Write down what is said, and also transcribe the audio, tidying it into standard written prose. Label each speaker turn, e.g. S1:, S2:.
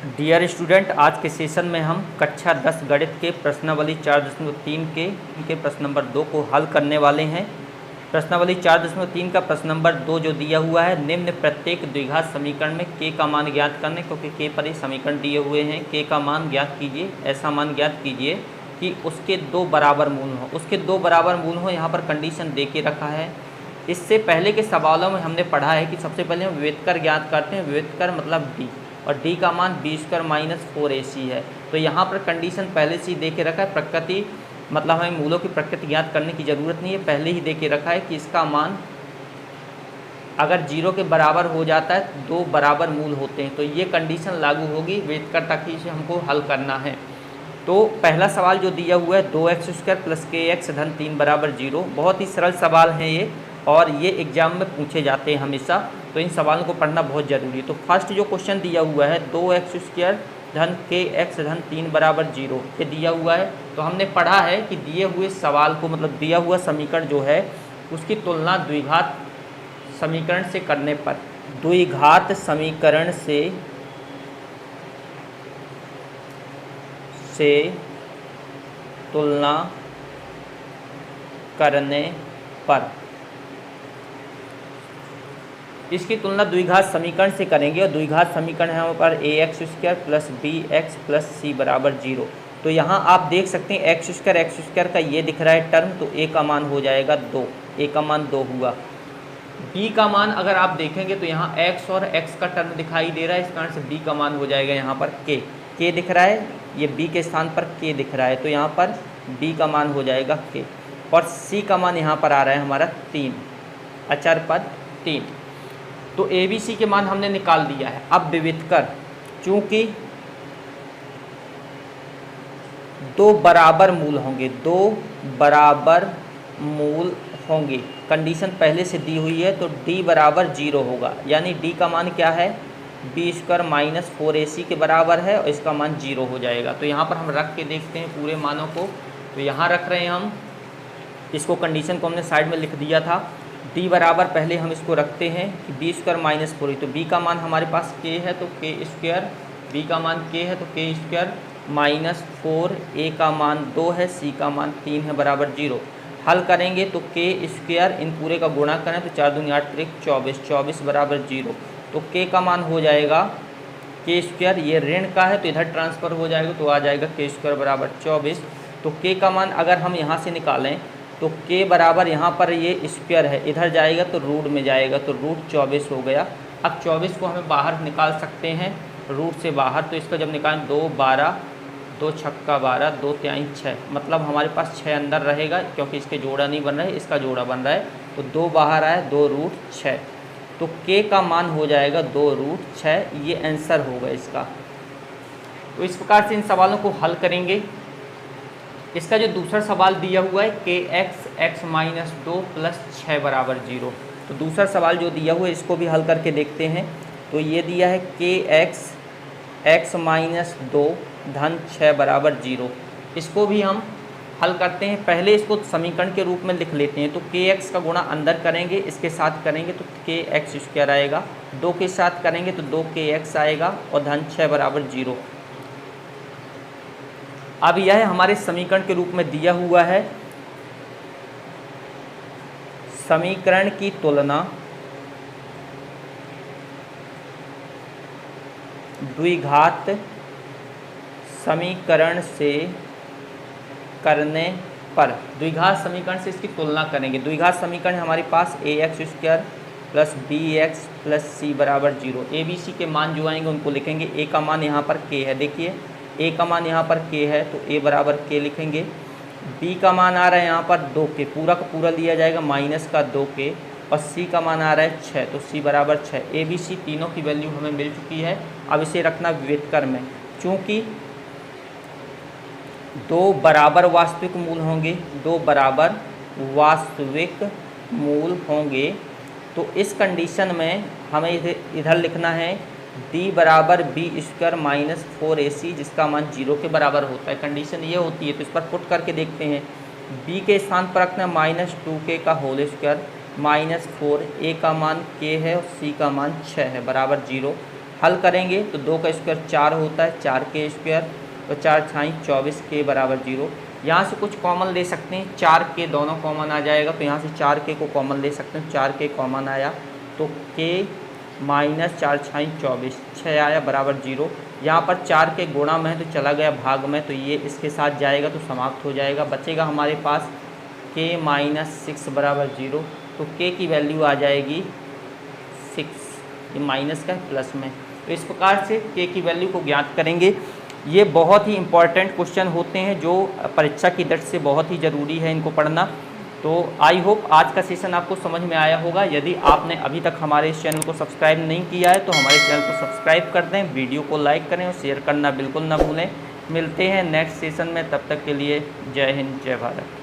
S1: Dear student, आज के session में हम कक्षा 10 गणित के प्रश्नावली 4.3 के प्रश्न नंबर 2 को हल करने वाले हैं। प्रश्नावली 4.3 का प्रश्न नंबर 2 जो दिया हुआ है, निम्न प्रत्येक द्विघात समीकरण में के का मान ज्ञात करने, क्योंकि के पर ही समीकरण दिए हुए हैं। के का मान ज्ञात कीजिए, ऐसा मान ज्ञात कीजिए कि उसके दो बराबर मूल हों। उसके दो बराबर मूल हों, यहाँ पर कंडीशन दे के रखा है। इससे पहले के सवालों में हमने पढ़ा है कि सबसे पहले हम विविधकर ज्ञात करते हैं। विविधकर मतलब डी, और डी का मान b² - 4ac है। तो यहाँ पर कंडीशन पहले से ही दे के रखा है। प्रकृति मतलब हमें मूलों की प्रकृति ज्ञात करने की ज़रूरत नहीं है, पहले ही दे के रखा है कि इसका मान अगर 0 के बराबर हो जाता है, दो बराबर मूल होते हैं, तो ये कंडीशन लागू होगी विविधकर तक ही, इसे हमको हल करना है। तो पहला सवाल जो दिया हुआ है 2x² + kx धन 3 बराबर 0, बहुत ही सरल सवाल हैं ये, और ये एग्जाम में पूछे जाते हैं हमेशा, तो इन सवालों को पढ़ना बहुत ज़रूरी है। तो फर्स्ट जो क्वेश्चन दिया हुआ है 2x² धन kx धन 3 बराबर 0, ये दिया हुआ है। तो हमने पढ़ा है कि दिए हुए सवाल को, मतलब दिया हुआ समीकरण जो है उसकी तुलना द्विघात समीकरण से करने पर, द्विघात समीकरण से तुलना करने पर, इसकी तुलना द्विघात समीकरण से करेंगे, और द्विघात समीकरण है हमारे पर ax² + bx + c बराबर 0। तो यहाँ आप देख सकते हैं x² का ये दिख रहा है टर्म, तो a का मान हो जाएगा 2, a का मान 2 हुआ। b का मान अगर आप देखेंगे तो यहाँ x और x का टर्म दिखाई दे रहा है, इस कारण से b का मान हो जाएगा यहाँ पर k दिख रहा है, ये b के स्थान पर k दिख रहा है, तो यहाँ पर b का मान हो जाएगा k, और c का मान यहाँ पर आ रहा है हमारा 3, अचर पद 3। तो ए बी सी के मान हमने निकाल दिया है। अब विविधकर, चूँकि दो बराबर मूल होंगे, दो बराबर मूल होंगे, कंडीशन पहले से दी हुई है, तो d बराबर 0 होगा, यानी d का मान क्या है, b² - 4ac के बराबर है, और इसका मान 0 हो जाएगा। तो यहाँ पर हम रख के देखते हैं पूरे मानों को। तो यहाँ रख रहे हैं हम इसको, कंडीशन को हमने साइड में लिख दिया था। d बराबर पहले हम इसको रखते हैं कि b² - 4, तो b का मान हमारे पास k है, तो k², b का मान k है तो k² - 4, a का मान 2 है, c का मान 3 है, बराबर 0। हल करेंगे तो k² इन पूरे का गुणा करें तो 4 दूनी 8 त्रिक 24, 24 बराबर 0। तो k का मान हो जाएगा k², ये ऋण का है तो इधर ट्रांसफ़र हो जाएगा, तो आ जाएगा k² बराबर 24। तो k का मान अगर हम यहाँ से निकालें तो k बराबर यहाँ पर ये स्क्वायर है, इधर जाएगा तो रूट में जाएगा, तो रूट 24 हो गया। अब 24 को हमें बाहर निकाल सकते हैं रूट से बाहर, तो इसका जब निकालें 2 12, 2 छक्का 12, 2 तिहाई 6, मतलब हमारे पास 6 अंदर रहेगा, क्योंकि इसके जोड़ा नहीं बन रहा है, इसका जोड़ा बन रहा है, तो 2 बाहर आया, 2 रूट 6, तो k का मान हो जाएगा 2 रूट 6, ये आंसर होगा इसका। तो इस प्रकार से इन सवालों को हल करेंगे। इसका जो दूसरा सवाल दिया हुआ है kx x - 2 + 6 बराबर 0, तो दूसरा सवाल जो दिया हुआ है इसको भी हल करके देखते हैं। तो ये दिया है kx x - 2 धन 6 बराबर 0, इसको भी हम हल करते हैं। पहले इसको समीकरण के रूप में लिख लेते हैं, तो kx का गुणा अंदर करेंगे, इसके साथ करेंगे तो kx² आएगा, 2 के साथ करेंगे तो 2kx आएगा, और धन 6 बराबर 0। अब यह हमारे समीकरण के रूप में दिया हुआ है। समीकरण की तुलना द्विघात समीकरण से करने पर, द्विघात समीकरण से इसकी तुलना करेंगे। द्विघात समीकरण हमारे पास ax² + bx + c बराबर 0। ए बी सी के मान जो आएंगे उनको लिखेंगे। a का मान यहाँ पर k है, देखिए a का मान यहाँ पर k है, तो a बराबर k लिखेंगे। b का मान आ रहा है यहाँ पर 2k, पूरा का पूरा लिया जाएगा माइनस का 2k, और c का मान आ रहा है 6, तो c बराबर 6। a b c तीनों की वैल्यू हमें मिल चुकी है। अब इसे रखना विविधकर में, चूँकि दो बराबर वास्तविक मूल होंगे, दो बराबर वास्तविक मूल होंगे, तो इस कंडीशन में हमें इधर लिखना है d बराबर b² - 4ac, जिसका मान 0 के बराबर होता है। कंडीशन ये होती है, तो इस पर पुट करके देखते हैं। b के स्थान पर रखना -2k का होल स्क्वायर -4, a का मान k है और c का मान 6 है, बराबर 0। हल करेंगे तो 2 का स्क्वायर 4 होता है, 4 के स्क्वायर, तो 4 छाई 24 के बराबर 0। यहाँ से कुछ कॉमन ले सकते हैं, 4 के दोनों कॉमन आ जाएगा, तो यहाँ से 4 के को कॉमन ले सकते हैं, 4 के कॉमन आया तो के माइनस 4 छाई 24, 6 आया बराबर 0। यहाँ पर 4 के गुणा में तो चला गया भाग में, तो ये इसके साथ जाएगा तो समाप्त हो जाएगा। बचेगा हमारे पास के माइनस 6 बराबर 0, तो के की वैल्यू आ जाएगी 6, ये माइनस का प्लस में। तो इस प्रकार से के की वैल्यू को ज्ञात करेंगे। ये बहुत ही इंपॉर्टेंट क्वेश्चन होते हैं जो परीक्षा की दृष्टि से बहुत ही ज़रूरी है इनको पढ़ना। तो आई होप आज का सेशन आपको समझ में आया होगा। यदि आपने अभी तक हमारे इस चैनल को सब्सक्राइब नहीं किया है तो हमारे चैनल को सब्सक्राइब कर दें, वीडियो को लाइक करें और शेयर करना बिल्कुल ना भूलें। मिलते हैं नेक्स्ट सेशन में, तब तक के लिए जय हिंद जय भारत।